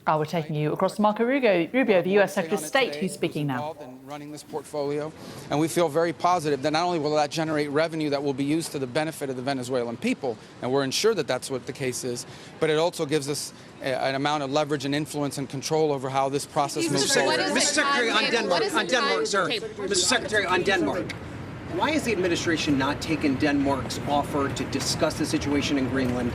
We're taking you across to Rubio, the U.S. Secretary of State, who's speaking now. In running this portfolio, and we feel very positive that not only will that generate revenue that will be used to the benefit of the Venezuelan people, and we're ensured that that's what the case is, but it also gives us an amount of leverage and influence and control over how this process moves forward. Mr. Secretary, on Mr. Secretary, on Denmark, why has the administration not taken Denmark's offer to discuss the situation in Greenland?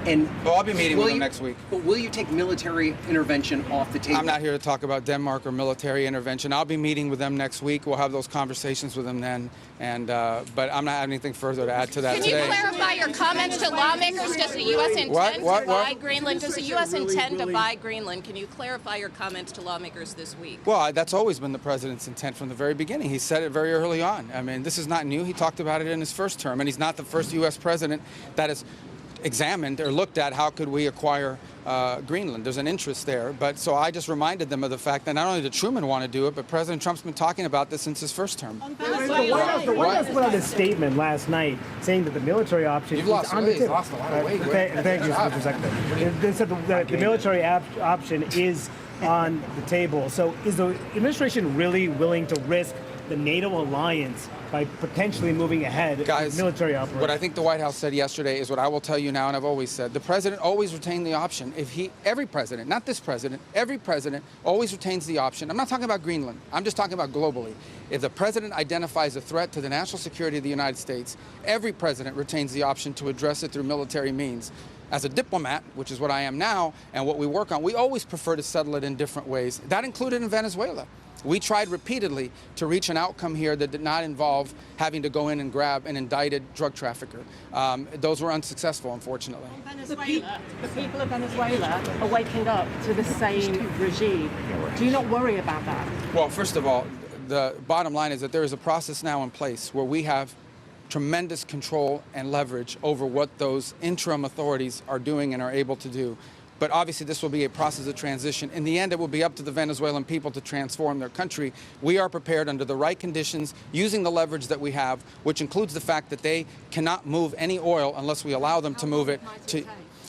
And well, I'll be meeting with them next week. But will you take military intervention off the table? I'm not here to talk about Denmark or military intervention. I'll be meeting with them next week. We'll have those conversations with them then. And but I'm not having anything further to add to that today. Can you clarify your comments to lawmakers? Does the U.S. intend to buy Greenland? Does the U.S. intend to buy Greenland? Can you clarify your comments to lawmakers this week? Well, that's always been the president's intent from the very beginning. He said it very early on. I mean, this is not new. He talked about it in his first term, and he's not the first U.S. president that has examined or looked at how could we acquire Greenland. There's an interest there. But so I just reminded them of the fact that not only did Truman want to do it, but President Trump's been talking about this since his first term. The White House put out a statement last night saying that the military option is on the table. Lost a lot of weight. Thank you, Mr. Secretary. They said the military option is on the table. So is the administration really willing to risk the NATO alliance by potentially moving ahead with military operations? What I think the White House said yesterday is what I will tell you now, and I've always said. The president always retained the option. Every president, not this president, every president always retains the option. I'm not talking about Greenland. I'm just talking about globally. If the president identifies a threat to the national security of the United States, every president retains the option to address it through military means. As a diplomat, which is what I am now, and what we work on, we always prefer to settle it in different ways. That included in Venezuela. We tried repeatedly to reach an outcome here that did not involve having to go in and grab an indicted drug trafficker. Those were unsuccessful, unfortunately. The people of Venezuela are waking up to the same regime. Do you not worry about that? Well, first of all, the bottom line is that there is a process now in place where we have tremendous control and leverage over what those interim authorities are doing and are able to do. But obviously this will be a process of transition. In the end, it will be up to the Venezuelan people to transform their country. We are prepared under the right conditions, using the leverage that we have, which includes the fact that they cannot move any oil unless we allow them to move it to...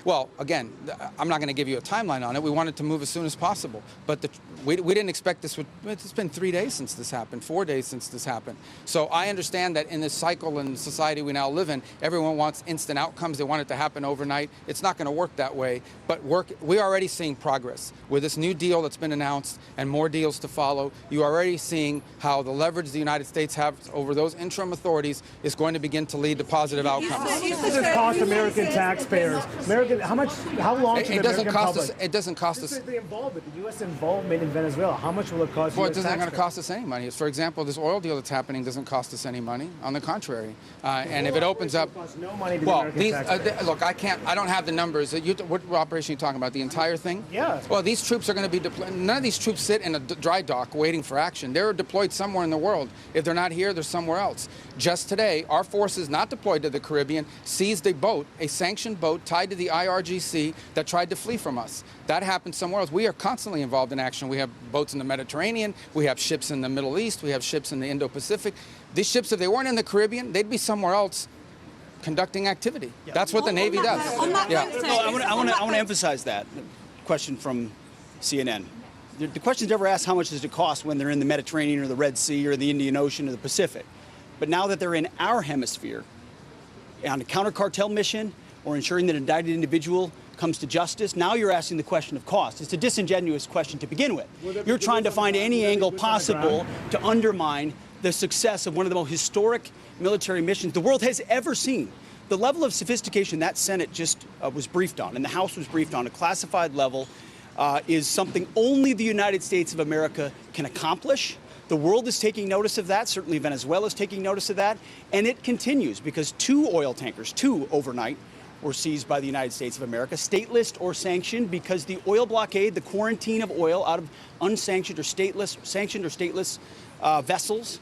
Well, again, I'm not going to give you a timeline on it. We wanted to move as soon as possible. But we didn't expect this would... It's been 3 days since this happened, 4 days since this happened. So I understand that in this cycle and society we now live in, everyone wants instant outcomes. They want it to happen overnight. It's not going to work that way. But we're already seeing progress. With this new deal that's been announced and more deals to follow, you're already seeing how the leverage the United States has over those interim authorities is going to begin to lead to positive outcomes. This cost American taxpayers. How long should the American public? It doesn't cost us. The U.S. involvement in Venezuela. How much will it cost? Well, it's not going to cost us any money. For example, this oil deal that's happening doesn't cost us any money. On the contrary, and if it opens up, no money to the American taxpayers. Look, I don't have the numbers. What operation are you talking about? The entire thing? Yeah. Well, these troops are going to be deployed. None of these troops sit in a dry dock waiting for action. They're deployed somewhere in the world. If they're not here, they're somewhere else. Just today, our forces not deployed to the Caribbean seized a boat, a sanctioned boat tied to the IRGC that tried to flee from us. That happened somewhere else. We are constantly involved in action. We have boats in the Mediterranean. We have ships in the Middle East. We have ships in the Indo-Pacific. These ships, if they weren't in the Caribbean, they'd be somewhere else conducting activity. Yeah. That's what the Navy does. I want to emphasize that question from CNN. The question's never asked how much does it cost when they're in the Mediterranean or the Red Sea or the Indian Ocean or the Pacific. But now that they're in our hemisphere on a counter-cartel mission or ensuring that an indicted individual comes to justice, now you're asking the question of cost. It's a disingenuous question to begin with. You're trying to find any angle possible to undermine the success of one of the most historic military missions the world has ever seen. The level of sophistication that Senate just was briefed on and the House was briefed on, a classified level, is something only the United States of America can accomplish. The world is taking notice of that. Certainly Venezuela is taking notice of that. And it continues because 2 oil tankers, 2 overnight, were seized by the United States of America, stateless or sanctioned, because the oil blockade, the quarantine of oil out of unsanctioned or sanctioned or stateless vessels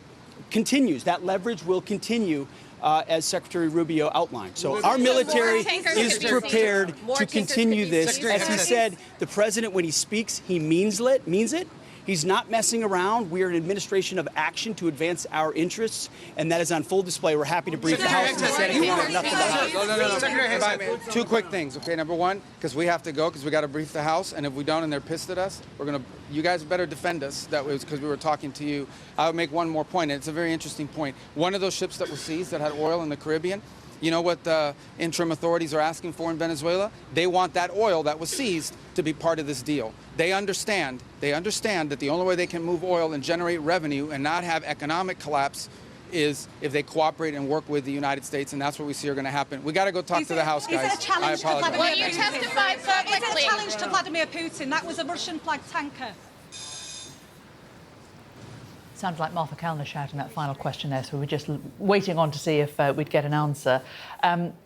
continues. That leverage will continue, as Secretary Rubio outlined. So our military is prepared to continue this. As he said, the president, when he speaks, he means it. He's not messing around. We are an administration of action to advance our interests, and that is on full display. We're happy to brief the House and the Senate. We have nothing to hide. No. Two quick things, okay? Number one, because we have to go, because we got to brief the House, and if we don't and they're pissed at us, you guys better defend us. That was because we were talking to you. I would make one more point, and it's a very interesting point. One of those ships that was seized that had oil in the Caribbean, you know what the interim authorities are asking for in Venezuela? They want that oil that was seized to be part of this deal. They understand that the only way they can move oil and generate revenue and not have economic collapse is if they cooperate and work with the United States, and that's what we see are going to happen. We got to go talk to the House, guys. Is it a challenge to Vladimir Well, you testified publicly. Is it a challenge to Vladimir Putin? That was a Russian-flagged tanker. Sounds like Martha Kellner shouting that final question there, so we're just waiting on to see if we'd get an answer.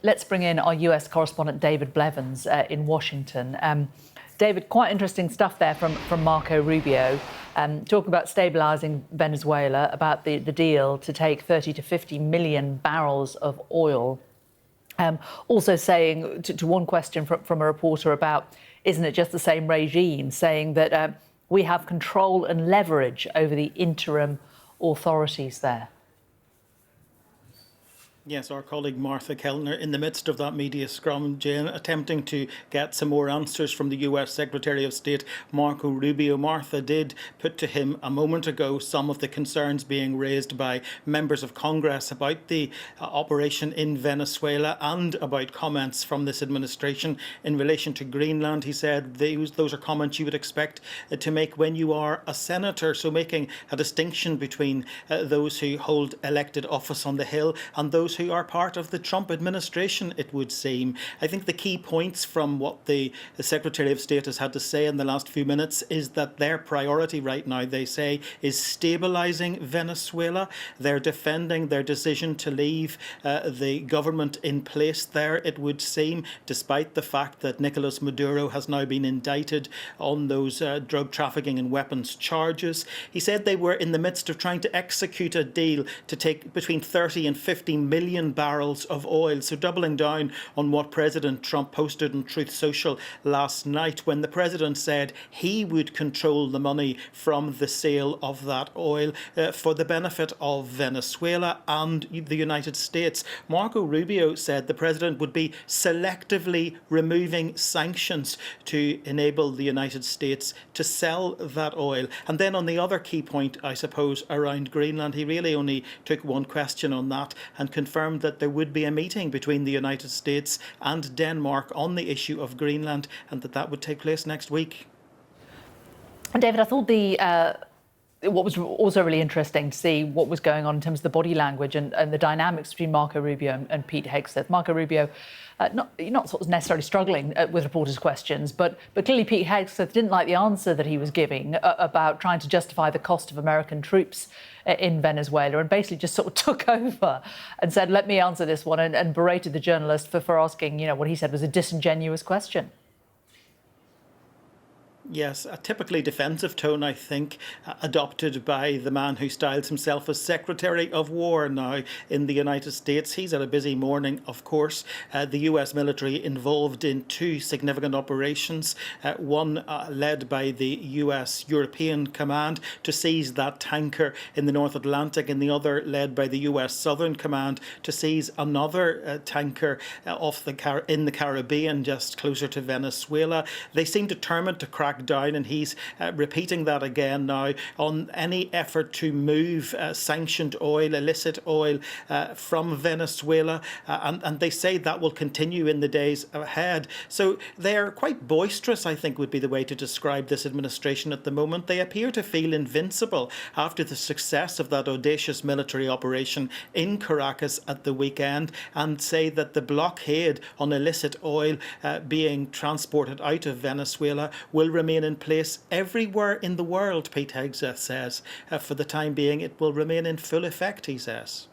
Let's bring in our US correspondent David Blevins in Washington. David, quite interesting stuff there from Marco Rubio, talking about stabilising Venezuela, about the deal to take 30 to 50 million barrels of oil. Also saying to one question from a reporter about, isn't it just the same regime, saying that we have control and leverage over the interim authorities there. Yes, our colleague Martha Kellner, in the midst of that media scrum, Jane, attempting to get some more answers from the US Secretary of State, Marco Rubio. Martha did put to him a moment ago some of the concerns being raised by members of Congress about the operation in Venezuela and about comments from this administration in relation to Greenland. He said those are comments you would expect to make when you are a senator, so making a distinction between those who hold elected office on the Hill and those who are part of the Trump administration, it would seem. I think the key points from what the Secretary of State has had to say in the last few minutes is that their priority right now, they say, is stabilising Venezuela. They're defending their decision to leave the government in place there, it would seem, despite the fact that Nicolas Maduro has now been indicted on those drug trafficking and weapons charges. He said they were in the midst of trying to execute a deal to take between 30 and 50 million barrels of oil, so doubling down on what President Trump posted on Truth Social last night, when the president said he would control the money from the sale of that oil for the benefit of Venezuela and the United States. Marco Rubio said the president would be selectively removing sanctions to enable the United States to sell that oil. And then on the other key point, I suppose, around Greenland, he really only took one question on that and confirmed that there would be a meeting between the United States and Denmark on the issue of Greenland, and that would take place next week. And David, I thought what was also really interesting to see what was going on in terms of the body language and the dynamics between Marco Rubio and Pete Hegseth. Marco Rubio, not sort of necessarily struggling with reporters' questions, but clearly Pete Hegseth didn't like the answer that he was giving about trying to justify the cost of American troops in Venezuela, and basically just sort of took over and said, let me answer this one, and berated the journalist for asking, what he said was a disingenuous question. Yes, a typically defensive tone, I think, adopted by the man who styles himself as Secretary of War now in the United States. He's had a busy morning, of course. The US military involved in two significant operations, one led by the US European Command to seize that tanker in the North Atlantic, and the other led by the US Southern Command to seize another tanker in the Caribbean, just closer to Venezuela. They seem determined to crack down, and he's repeating that again now on any effort to move sanctioned oil, illicit oil from Venezuela, and they say that will continue in the days ahead. So they're quite boisterous, I think would be the way to describe this administration at the moment. They appear to feel invincible after the success of that audacious military operation in Caracas at the weekend, and say that the blockade on illicit oil being transported out of Venezuela will remain in place everywhere in the world, Pete Hegseth says. For the time being, it will remain in full effect, he says.